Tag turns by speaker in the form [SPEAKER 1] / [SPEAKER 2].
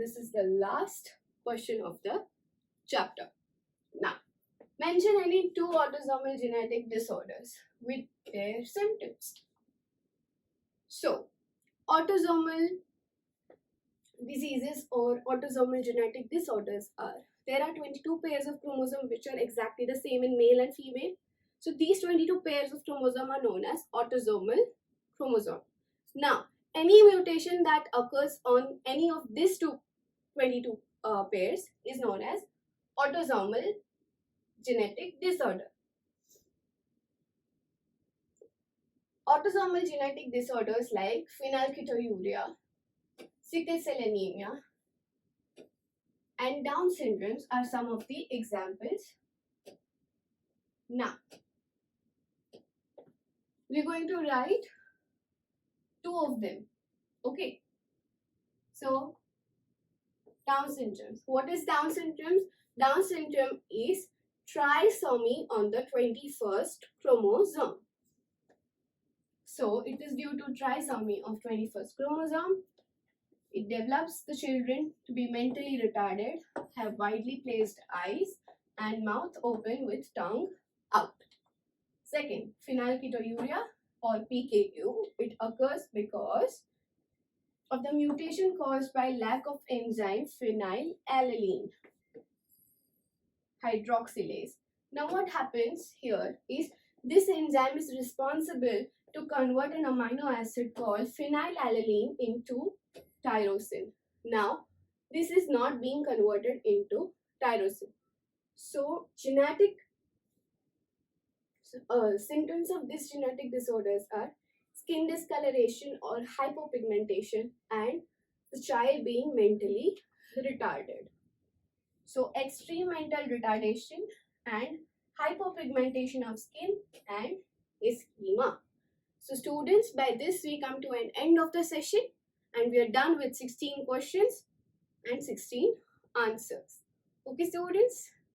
[SPEAKER 1] this is the last question of the chapter. Now, mention any 2 autosomal genetic disorders with their symptoms. So, autosomal diseases or autosomal genetic disorders are, there are 22 pairs of chromosomes which are exactly the same in male and female. So these 22 pairs of chromosomes are known as autosomal chromosome. Now, any mutation that occurs on any of these 22 pairs is known as autosomal genetic disorder. Autosomal genetic disorders like phenylketonuria, sickle cell anemia, and Down syndromes are some of the examples. Now, we're going to write 2 of them. Okay. So, Down syndromes. What is Down syndromes? Down syndrome is trisomy on the 21st chromosome. So, it is due to trisomy of 21st chromosome. It develops the children to be mentally retarded, have widely placed eyes and mouth open with tongue out. Second, phenylketonuria or PKU. It occurs because of the mutation caused by lack of enzyme phenylalanine hydroxylase. Now what happens here is this enzyme is responsible to convert an amino acid called phenylalanine into tyrosine. Now, this is not being converted into tyrosine. So, symptoms of these genetic disorders are skin discoloration or hypopigmentation and the child being mentally retarded. So, extreme mental retardation and hypopigmentation of skin and ischemia. So, students, by this we come to an end of the session. And we are done with 16 questions and 16 answers. Okay, students?